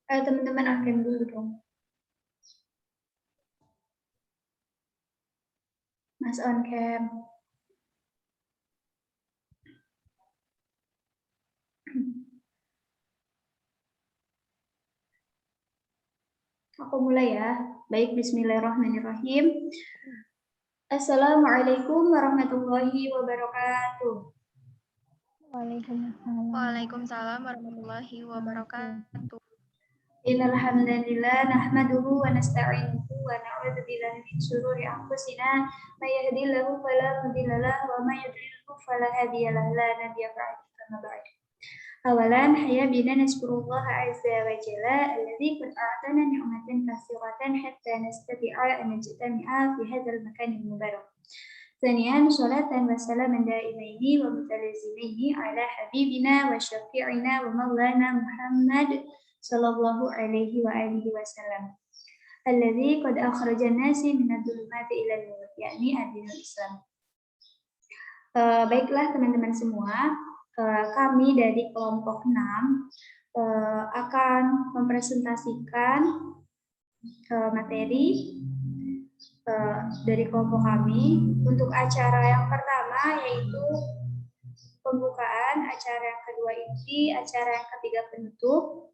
Ayo teman-teman on-cam dulu dong. Mas on-cam. Aku mulai ya. Baik, bismillahirrahmanirrahim. Assalamualaikum warahmatullahi wabarakatuh. Waalaikumsalam warahmatullahi wabarakatuh. Innal hamdalillah nahmaduhu wa nasta'inuhu wa na'udzu billahi min shururi anfusina may yahdihillahu fala mudilla lahu wa may yudlilhu fala hadiya lahu la nabiyya ba'dahu. Awalan hayya bina naskurullaha azza wa jalla alladzi qad a'tana ni'matan katsiratan hatta nastati'a an najtami'a fi hadzal makanil mubarak. ثانيا صلاة وسلاما دائمين ومتلازمين على حبيبنا وشفيعنا ومولانا محمد صلى الله عليه وآله وسلم الذي قد أخرج الناس من الظلمات إلى النور yakni ad-dinul Islam. Baiklah teman-teman semua, kami dari kelompok 6 akan mempresentasikan materi dari kelompok kami untuk acara yang pertama, yaitu pembukaan, acara yang kedua inti, acara yang ketiga penutup.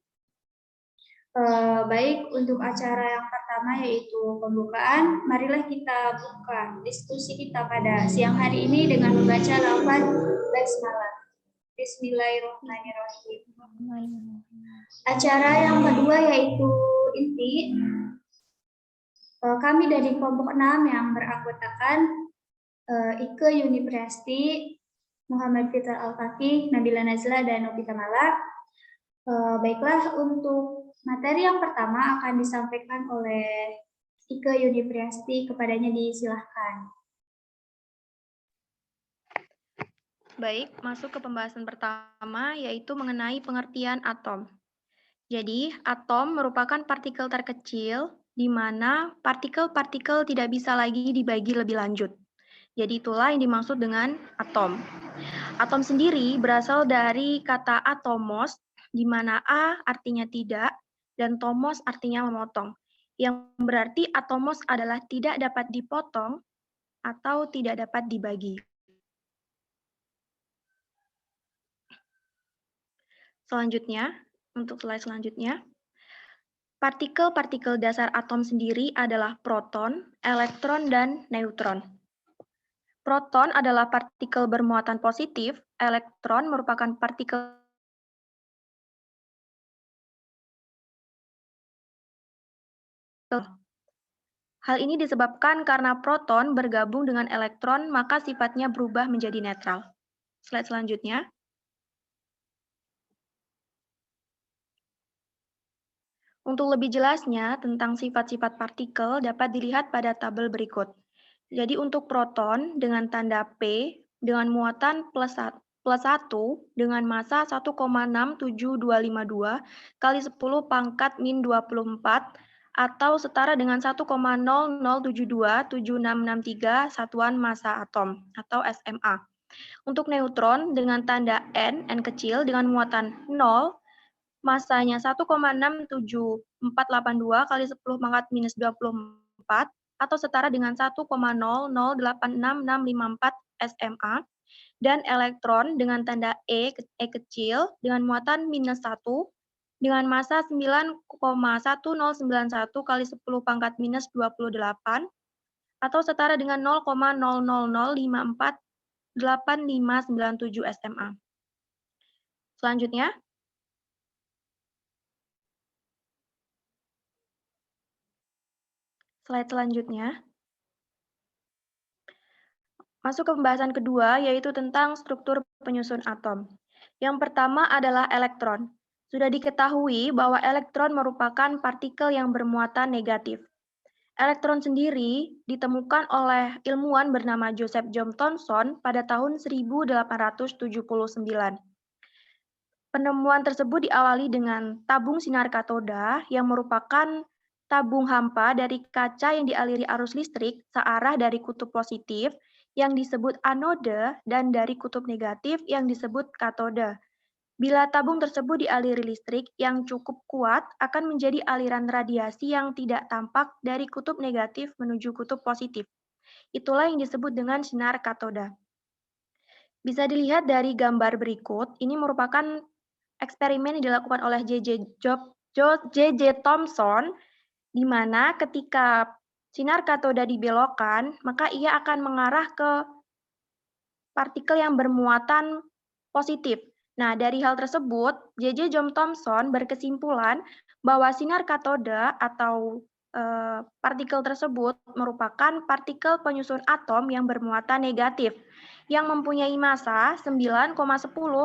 Baik, untuk acara yang pertama yaitu pembukaan, marilah kita buka diskusi kita pada siang hari ini dengan membaca lafaz basmalah. Bismillahirrahmanirrahim. Acara yang kedua yaitu inti. Kami dari kelompok 6 yang beranggotakan Ike University, Muhammad Fitar Al-Faqih, Nabila Nazla, dan Novita Mala. Baiklah, untuk materi yang pertama akan disampaikan oleh Ike University, kepadanya disilahkan. Baik, masuk ke pembahasan pertama, yaitu mengenai pengertian atom. Jadi, atom merupakan partikel terkecil di mana partikel-partikel tidak bisa lagi dibagi lebih lanjut. Jadi itulah yang dimaksud dengan atom. Atom sendiri berasal dari kata atomos, di mana A artinya tidak, dan tomos artinya memotong. Yang berarti atomos adalah tidak dapat dipotong atau tidak dapat dibagi. Selanjutnya, untuk slide selanjutnya, partikel-partikel dasar atom sendiri adalah proton, elektron, dan neutron. Proton adalah partikel bermuatan positif, elektron merupakan partikel Hal ini disebabkan karena proton bergabung dengan elektron, maka sifatnya berubah menjadi netral. Slide selanjutnya. Untuk lebih jelasnya tentang sifat-sifat partikel dapat dilihat pada tabel berikut. Jadi untuk proton dengan tanda P dengan muatan plus 1 dengan massa 1,67252 kali 10 pangkat min 24 atau setara dengan 1,00727663 satuan massa atom atau SMA. Untuk neutron dengan tanda N kecil dengan muatan 0, masanya 1,67482 kali 10 pangkat minus 24 atau setara dengan 1,008664 SMA, dan elektron dengan tanda E kecil dengan muatan minus 1 dengan massa 9,1091 kali 10 pangkat minus 28 atau setara dengan 0,00548597 SMA. Selanjutnya, slide selanjutnya. Masuk ke pembahasan kedua, yaitu tentang struktur penyusun atom. Yang pertama adalah elektron. Sudah diketahui bahwa elektron merupakan partikel yang bermuatan negatif. Elektron sendiri ditemukan oleh ilmuwan bernama Joseph John Thomson pada tahun 1879. Penemuan tersebut diawali dengan tabung sinar katoda yang merupakan tabung hampa dari kaca yang dialiri arus listrik searah dari kutub positif yang disebut anode dan dari kutub negatif yang disebut katode. Bila tabung tersebut dialiri listrik yang cukup kuat, akan menjadi aliran radiasi yang tidak tampak dari kutub negatif menuju kutub positif. Itulah yang disebut dengan sinar katoda. Bisa dilihat dari gambar berikut, ini merupakan eksperimen yang dilakukan oleh J.J. Thomson, di mana ketika sinar katoda dibelokkan, maka ia akan mengarah ke partikel yang bermuatan positif. Nah, dari hal tersebut, J.J. Thomson berkesimpulan bahwa sinar katoda atau partikel tersebut merupakan partikel penyusun atom yang bermuatan negatif, yang mempunyai massa 9,10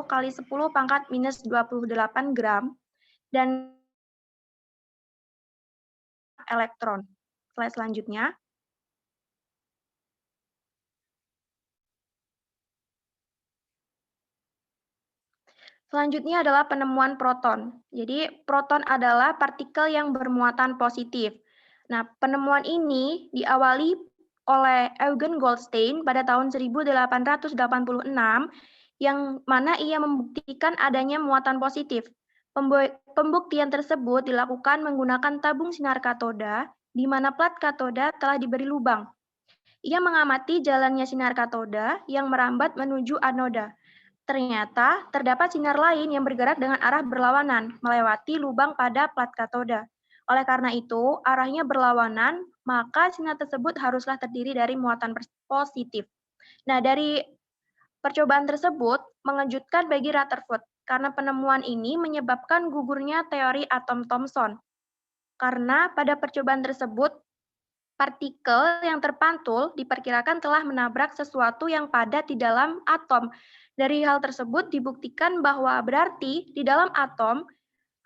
kali 10 pangkat minus 28 gram, dan elektron. Slide selanjutnya. Selanjutnya adalah penemuan proton. Jadi, proton adalah partikel yang bermuatan positif. Nah, penemuan ini diawali oleh Eugen Goldstein pada tahun 1886, yang mana ia membuktikan adanya muatan positif. Pembuktian tersebut dilakukan menggunakan tabung sinar katoda, di mana plat katoda telah diberi lubang. Ia mengamati jalannya sinar katoda yang merambat menuju anoda. Ternyata terdapat sinar lain yang bergerak dengan arah berlawanan, melewati lubang pada plat katoda. Oleh karena itu, arahnya berlawanan, maka sinar tersebut haruslah terdiri dari muatan positif. Nah, dari percobaan tersebut mengejutkan bagi Rutherford, karena penemuan ini menyebabkan gugurnya teori atom Thomson. Karena pada percobaan tersebut, partikel yang terpantul diperkirakan telah menabrak sesuatu yang padat di dalam atom. Dari hal tersebut dibuktikan bahwa berarti di dalam atom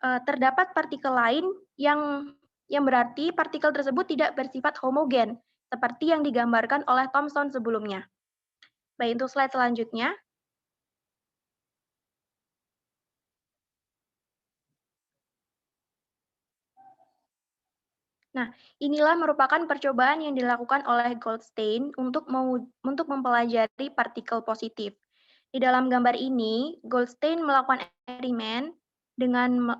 terdapat partikel lain yang berarti partikel tersebut tidak bersifat homogen, seperti yang digambarkan oleh Thomson sebelumnya. Baik, untuk slide selanjutnya. Nah, inilah merupakan percobaan yang dilakukan oleh Goldstein untuk mempelajari partikel positif. Di dalam gambar ini, Goldstein melakukan eksperimen dengan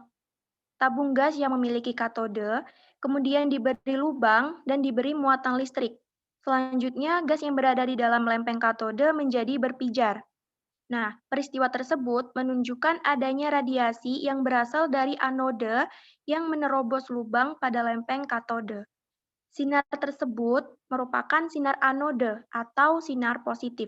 tabung gas yang memiliki katode, kemudian diberi lubang dan diberi muatan listrik. Selanjutnya, gas yang berada di dalam lempeng katode menjadi berpijar. Nah, peristiwa tersebut menunjukkan adanya radiasi yang berasal dari anode yang menerobos lubang pada lempeng katode. Sinar tersebut merupakan sinar anode atau sinar positif.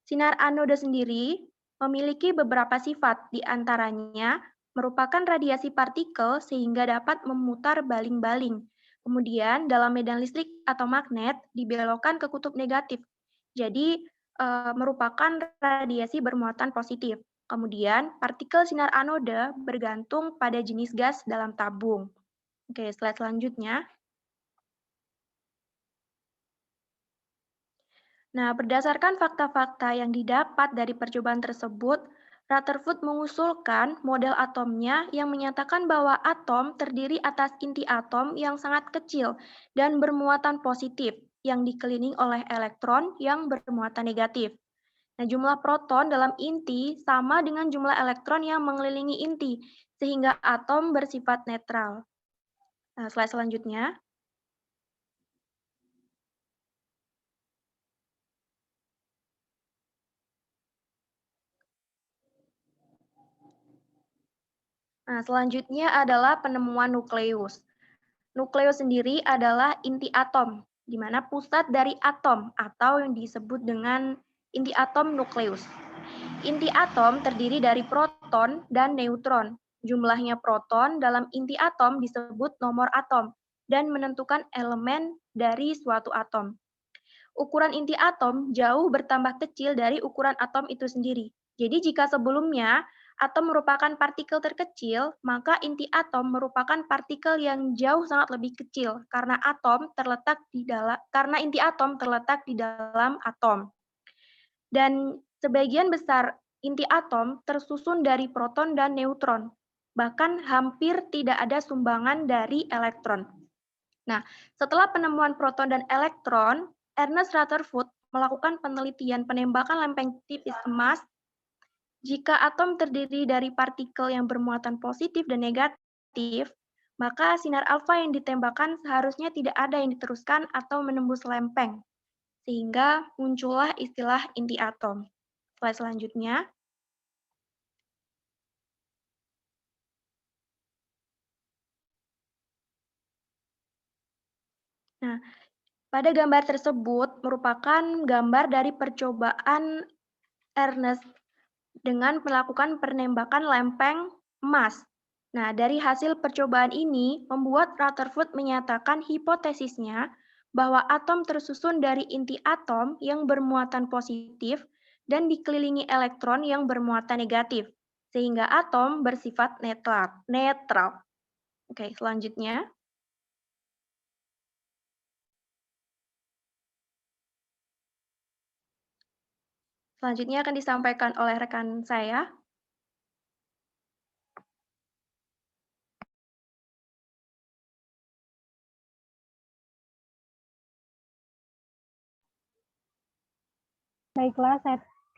Sinar anode sendiri memiliki beberapa sifat, di antaranya merupakan radiasi partikel sehingga dapat memutar baling-baling. Kemudian dalam medan listrik atau magnet dibelokkan ke kutub negatif. Jadi merupakan radiasi bermuatan positif. Kemudian partikel sinar anode bergantung pada jenis gas dalam tabung. Oke, slide selanjutnya. Nah, berdasarkan fakta-fakta yang didapat dari percobaan tersebut, Rutherford mengusulkan model atomnya yang menyatakan bahwa atom terdiri atas inti atom yang sangat kecil dan bermuatan positif yang dikelilingi oleh elektron yang bermuatan negatif. Nah, jumlah proton dalam inti sama dengan jumlah elektron yang mengelilingi inti, sehingga atom bersifat netral. Nah, slide selanjutnya. Nah, selanjutnya adalah penemuan nukleus. Nukleus sendiri adalah inti atom, di mana pusat dari atom atau yang disebut dengan inti atom nukleus. Inti atom terdiri dari proton dan neutron. Jumlahnya proton dalam inti atom disebut nomor atom dan menentukan elemen dari suatu atom. Ukuran inti atom jauh bertambah kecil dari ukuran atom itu sendiri. Jadi jika sebelumnya atom merupakan partikel terkecil, maka inti atom merupakan partikel yang jauh sangat lebih kecil karena inti atom terletak di dalam atom. Dan sebagian besar inti atom tersusun dari proton dan neutron. Bahkan hampir tidak ada sumbangan dari elektron. Nah, setelah penemuan proton dan elektron, Ernest Rutherford melakukan penelitian penembakan lempeng tipis emas Jika atom terdiri dari partikel yang bermuatan positif dan negatif, maka sinar alfa yang ditembakkan seharusnya tidak ada yang diteruskan atau menembus lempeng, sehingga muncullah istilah inti atom. Slide selanjutnya. Nah, pada gambar tersebut merupakan gambar dari percobaan Ernest dengan melakukan penembakan lempeng emas. Nah, dari hasil percobaan ini membuat Rutherford menyatakan hipotesisnya bahwa atom tersusun dari inti atom yang bermuatan positif dan dikelilingi elektron yang bermuatan negatif, sehingga atom bersifat netral. Oke, selanjutnya. Selanjutnya akan disampaikan oleh rekan saya. Baiklah,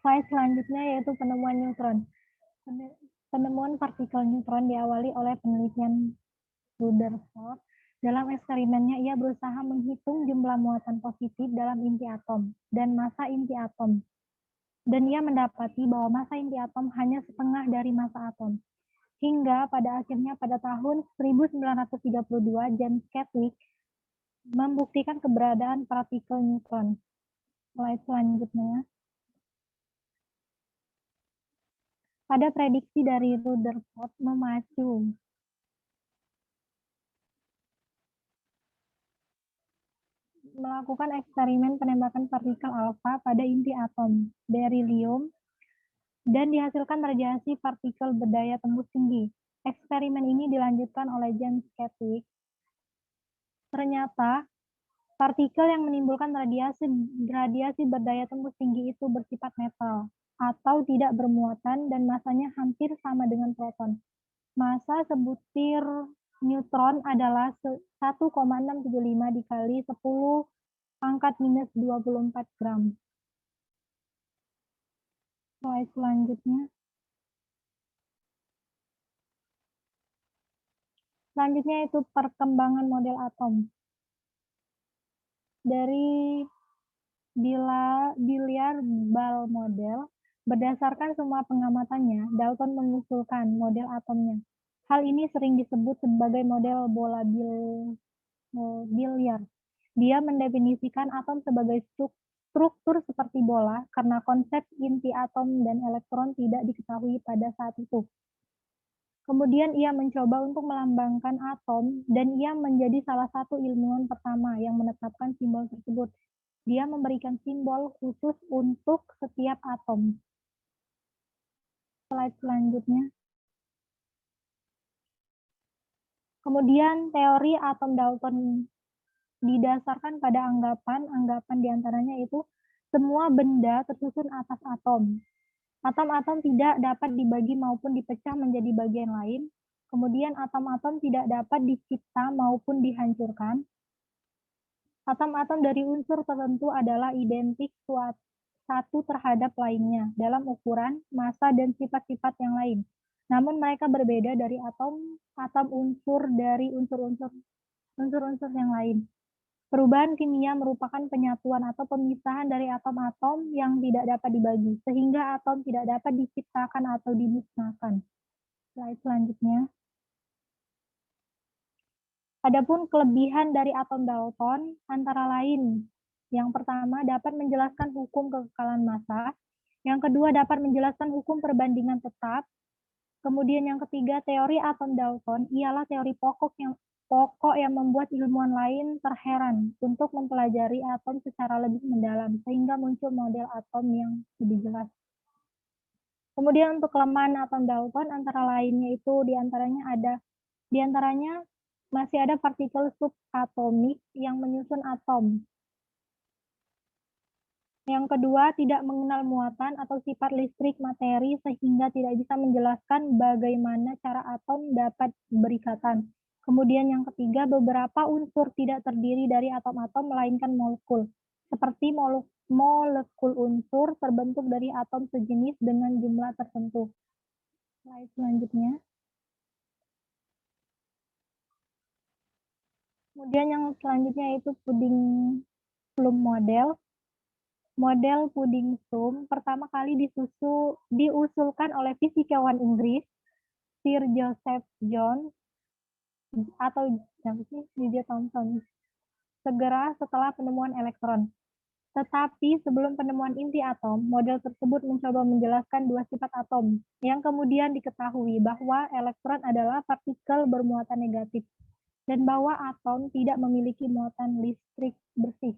slide selanjutnya yaitu penemuan neutron. Penemuan partikel neutron diawali oleh penelitian Rutherford. Dalam eksperimennya, ia berusaha menghitung jumlah muatan positif dalam inti atom dan massa inti atom. Dan ia mendapati bahwa massa inti atom hanya setengah dari massa atom. Hingga pada akhirnya pada tahun 1932, James Chadwick membuktikan keberadaan partikel neutron. Slide selanjutnya. Pada prediksi dari Rutherford memacu melakukan eksperimen penembakan partikel alfa pada inti atom berilium dan dihasilkan radiasi partikel berdaya tembus tinggi. Eksperimen ini dilanjutkan oleh James Chadwick. Ternyata partikel yang menimbulkan radiasi berdaya tembus tinggi itu bersifat netral atau tidak bermuatan dan masanya hampir sama dengan proton. Massa sebutir neutron adalah 1,675 dikali 10 pangkat minus 24 gram. Slide selanjutnya. Selanjutnya itu perkembangan model atom. Dari Billiard-Ball model, berdasarkan semua pengamatannya, Dalton mengusulkan model atomnya. Hal ini sering disebut sebagai model bola biliar. Dia mendefinisikan atom sebagai struktur seperti bola karena konsep inti atom dan elektron tidak diketahui pada saat itu. Kemudian ia mencoba untuk melambangkan atom dan ia menjadi salah satu ilmuwan pertama yang menetapkan simbol tersebut. Dia memberikan simbol khusus untuk setiap atom. Slide selanjutnya. Kemudian teori atom Dalton didasarkan pada anggapan diantaranya itu semua benda tersusun atas atom. Atom-atom tidak dapat dibagi maupun dipecah menjadi bagian lain. Kemudian atom-atom tidak dapat dicipta maupun dihancurkan. Atom-atom dari unsur tertentu adalah identik satu terhadap lainnya dalam ukuran, massa, dan sifat-sifat yang lain. Namun mereka berbeda dari atom unsur dari unsur-unsur yang lain. Perubahan kimia merupakan penyatuan atau pemisahan dari atom-atom yang tidak dapat dibagi, sehingga atom tidak dapat diciptakan atau dimusnahkan. Slide selanjutnya. Adapun kelebihan dari atom Dalton antara lain, yang pertama dapat menjelaskan hukum kekekalan massa, yang kedua dapat menjelaskan hukum perbandingan tetap, kemudian yang ketiga teori atom Dalton ialah teori pokok yang membuat ilmuwan lain terheran untuk mempelajari atom secara lebih mendalam sehingga muncul model atom yang lebih jelas. Kemudian untuk kelemahan atom Dalton antara lainnya itu diantaranya masih ada partikel subatomik yang menyusun atom. Yang kedua, tidak mengenal muatan atau sifat listrik materi sehingga tidak bisa menjelaskan bagaimana cara atom dapat berikatan. Kemudian yang ketiga, beberapa unsur tidak terdiri dari atom-atom melainkan molekul. seperti molekul unsur terbentuk dari atom sejenis dengan jumlah tertentu. Slide selanjutnya. Kemudian yang selanjutnya yaitu pudding plum model. Model pudding plum pertama kali diusulkan oleh fisikawan Inggris Sir Joseph Jones atau J.J. Thomson segera setelah penemuan elektron. Tetapi sebelum penemuan inti atom, model tersebut mencoba menjelaskan dua sifat atom, yang kemudian diketahui bahwa elektron adalah partikel bermuatan negatif, dan bahwa atom tidak memiliki muatan listrik bersih.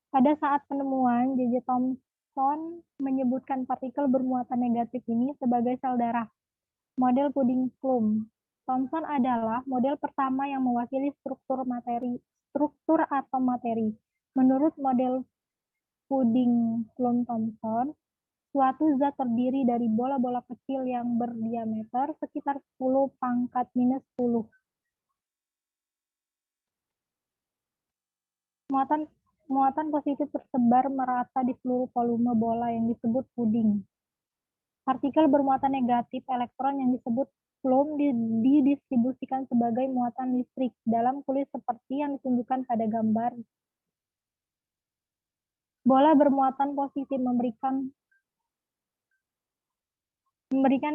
Pada saat penemuan, J.J. Thomson menyebutkan partikel bermuatan negatif ini sebagai sel darah, model pudding plum. Thomson adalah model pertama yang mewakili struktur atom materi. Menurut model pudding plum Thomson, suatu zat terdiri dari bola-bola kecil yang berdiameter sekitar 10⁻⁻⁻. Muatan positif tersebar merata di seluruh volume bola yang disebut puding. Partikel bermuatan negatif elektron yang disebut plum didistribusikan sebagai muatan listrik dalam kulit seperti yang ditunjukkan pada gambar. Bola bermuatan positif memberikan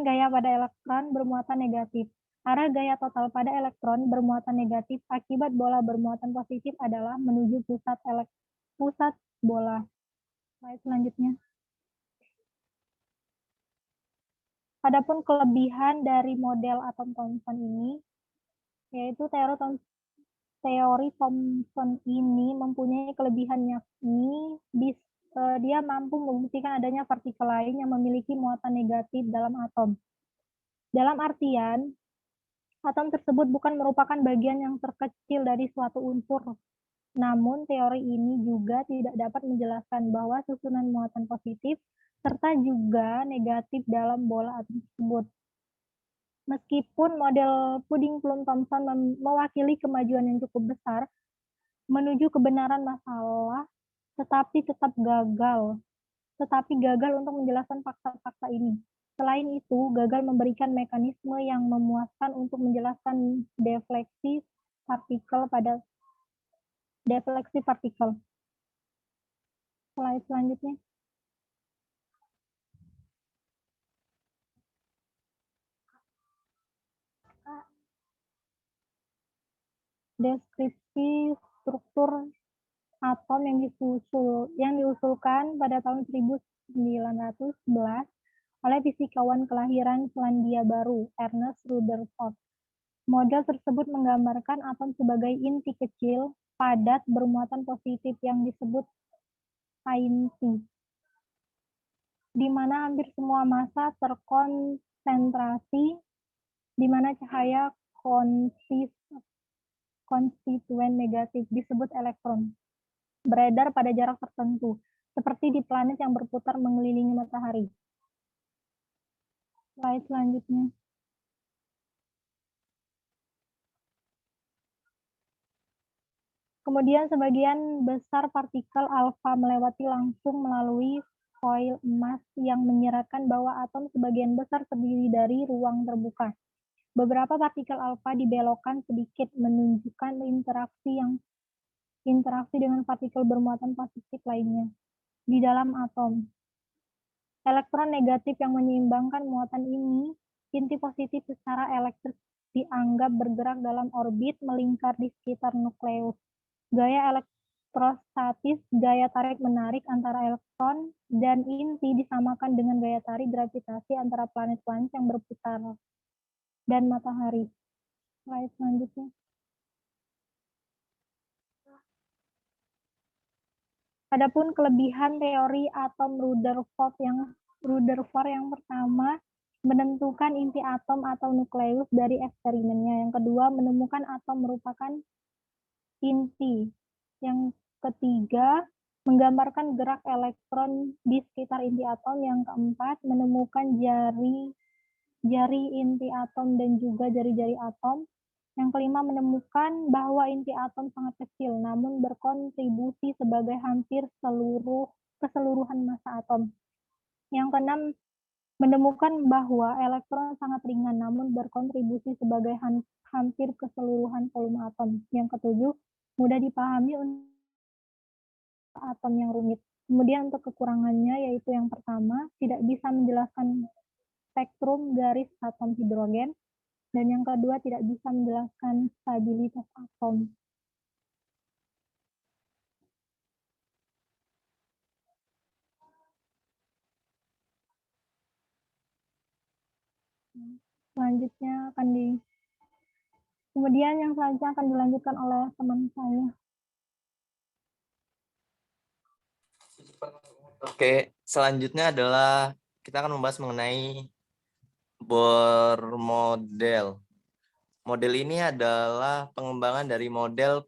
gaya pada elektron bermuatan negatif. Arah gaya total pada elektron bermuatan negatif akibat bola bermuatan positif adalah menuju pusat bola. Slide selanjutnya. Adapun kelebihan dari model atom Thomson ini, yaitu teori Thomson ini mempunyai kelebihan yakni dia mampu membuktikan adanya partikel lain yang memiliki muatan negatif dalam atom. Dalam artian, atom tersebut bukan merupakan bagian yang terkecil dari suatu unsur. Namun, teori ini juga tidak dapat menjelaskan bahwa susunan muatan positif serta juga negatif dalam bola atom tersebut. Meskipun model pudding plum Thomson mewakili kemajuan yang cukup besar menuju kebenaran masalah, tetapi gagal untuk menjelaskan fakta-fakta ini. Selain itu, gagal memberikan mekanisme yang memuaskan untuk menjelaskan defleksi partikel. Slide selanjutnya. Deskripsi struktur atom yang diusulkan pada tahun 1911 oleh fisikawan kelahiran Selandia Baru, Ernest Rutherford. Model tersebut menggambarkan atom sebagai inti kecil, padat, bermuatan positif yang disebut inti, di mana hampir semua massa terkonsentrasi, di mana cahaya konstituen negatif disebut elektron beredar pada jarak tertentu, seperti di planet yang berputar mengelilingi matahari. Slide selanjutnya. Kemudian sebagian besar partikel alfa melewati langsung melalui koil emas yang menyiratkan bahwa atom sebagian besar terdiri dari ruang terbuka. Beberapa partikel alfa dibelokkan sedikit menunjukkan interaksi dengan partikel bermuatan positif lainnya di dalam atom. Elektron negatif yang menyeimbangkan muatan ini, inti positif secara elektrik dianggap bergerak dalam orbit melingkar di sekitar nukleus. Gaya elektrostatis, gaya tarik-menarik antara elektron dan inti disamakan dengan gaya tarik gravitasi antara planet-planet yang berputar dan matahari. Slide selanjutnya. Adapun kelebihan teori atom Rutherford yang pertama menentukan inti atom atau nukleus dari eksperimennya. Yang kedua, menemukan atom merupakan inti. Yang ketiga, menggambarkan gerak elektron di sekitar inti atom. Yang keempat, menemukan jari inti atom dan juga jari-jari atom. Yang kelima, menemukan bahwa inti atom sangat kecil, namun berkontribusi sebagai hampir keseluruhan massa atom. Yang keenam, menemukan bahwa elektron sangat ringan, namun berkontribusi sebagai hampir keseluruhan volume atom. Yang ketujuh, mudah dipahami untuk atom yang rumit. Kemudian untuk kekurangannya, yaitu yang pertama, tidak bisa menjelaskan spektrum garis atom hidrogen, dan yang kedua tidak bisa menjelaskan stabilitas atom. Selanjutnya kemudian yang selanjutnya akan dilanjutkan oleh teman saya. Oke, selanjutnya adalah kita akan membahas mengenai Bohr model. Model ini adalah pengembangan dari model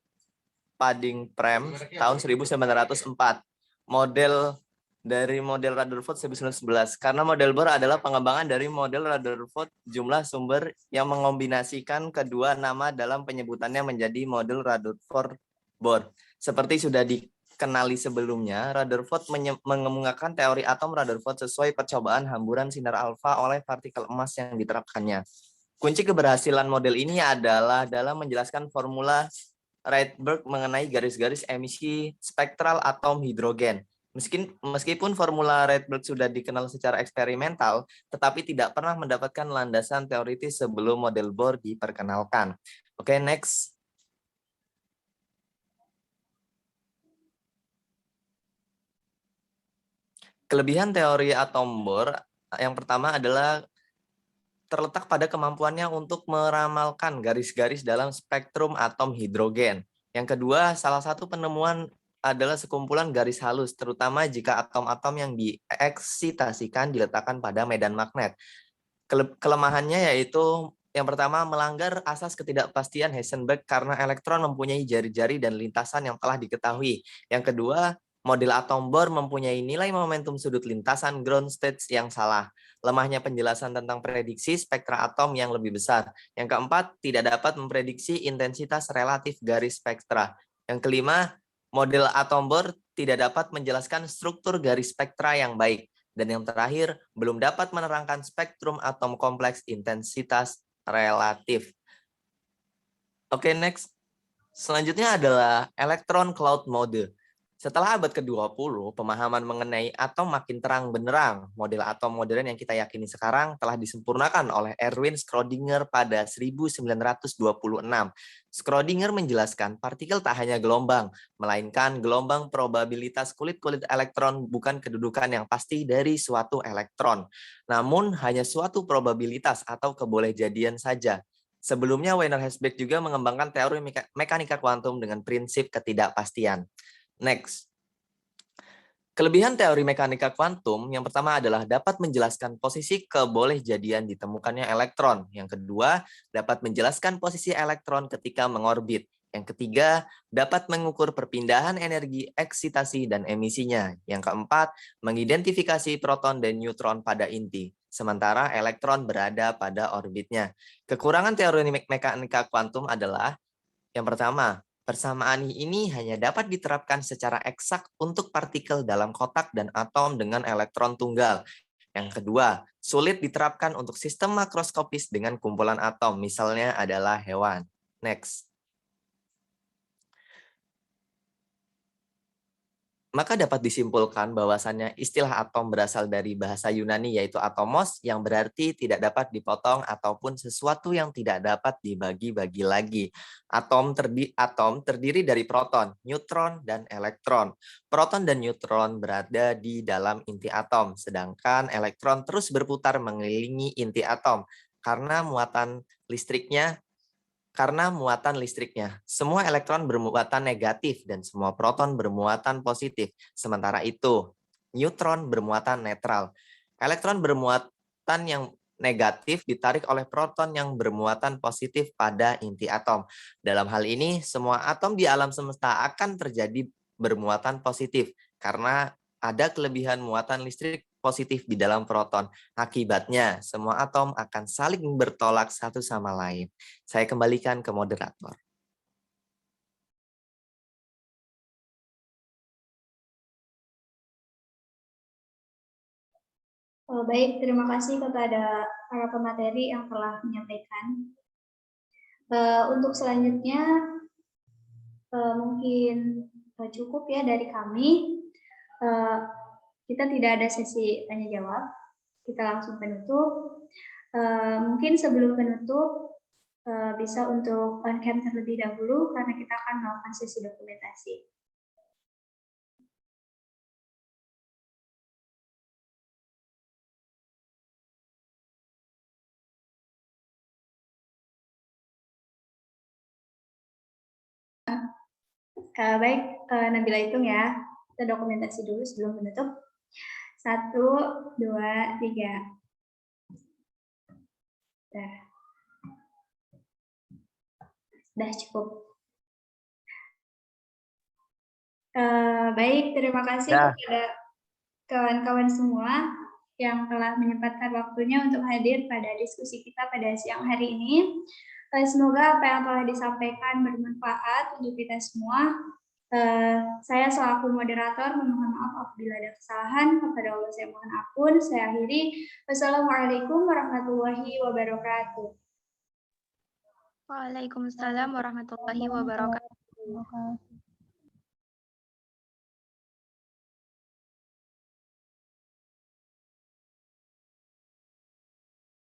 Padding-Prem tahun 1904. Model dari model Rutherford 1911. Karena model Bohr adalah pengembangan dari model Rutherford, jumlah sumber yang mengombinasikan kedua nama dalam penyebutannya menjadi model Rutherford-Bohr. Seperti sudah dikenali sebelumnya, Rutherford mengemukakan teori atom Rutherford sesuai percobaan hamburan sinar alfa oleh partikel emas yang diterapkannya. Kunci keberhasilan model ini adalah dalam menjelaskan formula Rydberg mengenai garis-garis emisi spektral atom hidrogen. Meskipun formula Rydberg sudah dikenal secara eksperimental, tetapi tidak pernah mendapatkan landasan teoritis sebelum model Bohr diperkenalkan. Oke, next. Kelebihan teori atom Bohr yang pertama adalah terletak pada kemampuannya untuk meramalkan garis-garis dalam spektrum atom hidrogen. Yang kedua, salah satu penemuan adalah sekumpulan garis halus, terutama jika atom-atom yang dieksitasikan diletakkan pada medan magnet. Kelemahannya yaitu yang pertama, melanggar asas ketidakpastian Heisenberg karena elektron mempunyai jari-jari dan lintasan yang telah diketahui. Yang kedua, model atom Bohr mempunyai nilai momentum sudut lintasan ground state yang salah. Lemahnya penjelasan tentang prediksi spektra atom yang lebih besar. Yang keempat, tidak dapat memprediksi intensitas relatif garis spektra. Yang kelima, model atom Bohr tidak dapat menjelaskan struktur garis spektra yang baik. Dan yang terakhir, belum dapat menerangkan spektrum atom kompleks intensitas relatif. Oke, next. Selanjutnya adalah electron cloud mode. Setelah abad ke-20, pemahaman mengenai atom makin terang benderang. Model atom modern yang kita yakini sekarang telah disempurnakan oleh Erwin Schrödinger pada 1926. Schrödinger menjelaskan partikel tak hanya gelombang, melainkan gelombang probabilitas kulit-kulit elektron bukan kedudukan yang pasti dari suatu elektron, namun hanya suatu probabilitas atau kebolehjadian saja. Sebelumnya, Werner Herzberg juga mengembangkan teori mekanika kuantum dengan prinsip ketidakpastian. Next. Kelebihan teori mekanika kuantum yang pertama adalah dapat menjelaskan posisi kebolehjadian ditemukannya elektron. Yang kedua, dapat menjelaskan posisi elektron ketika mengorbit. Yang ketiga, dapat mengukur perpindahan energi eksitasi dan emisinya. Yang keempat, mengidentifikasi proton dan neutron pada inti, sementara elektron berada pada orbitnya. Kekurangan teori mekanika kuantum adalah yang pertama, persamaan ini hanya dapat diterapkan secara eksak untuk partikel dalam kotak dan atom dengan elektron tunggal. Yang kedua, sulit diterapkan untuk sistem makroskopis dengan kumpulan atom, misalnya adalah hewan. Next. Maka dapat disimpulkan bahwasannya istilah atom berasal dari bahasa Yunani yaitu atomos yang berarti tidak dapat dipotong ataupun sesuatu yang tidak dapat dibagi-bagi lagi. Atom terdiri dari proton, neutron, dan elektron. Proton dan neutron berada di dalam inti atom, sedangkan elektron terus berputar mengelilingi inti atom karena muatan listriknya. Semua elektron bermuatan negatif dan semua proton bermuatan positif. Sementara itu, neutron bermuatan netral. Elektron bermuatan yang negatif ditarik oleh proton yang bermuatan positif pada inti atom. Dalam hal ini, semua atom di alam semesta akan terjadi bermuatan positif karena ada kelebihan muatan listrik positif di dalam proton. Akibatnya, semua atom akan saling bertolak satu sama lain. Saya kembalikan ke moderator. Baik, terima kasih kepada para pemateri yang telah menyampaikan. Untuk selanjutnya, mungkin cukup ya dari kami. Kita tidak ada sesi tanya jawab. Kita langsung penutup. Mungkin sebelum penutup, bisa untuk on cam terlebih dahulu karena kita akan melakukan sesi dokumentasi. Baik, Nabila hitung ya. Kita dokumentasi dulu sebelum menutup. 1, 2, 3. Sudah cukup. Baik, terima kasih kepada kawan-kawan semua yang telah menyempatkan waktunya untuk hadir pada diskusi kita pada siang hari ini. Semoga apa yang telah disampaikan bermanfaat untuk kita semua. Saya selaku moderator memohon maaf apabila ada kesalahan. Kepada Allah saya mohon ampun. Saya akhiri. Wassalamualaikum warahmatullahi wabarakatuh. Waalaikumsalam warahmatullahi wabarakatuh.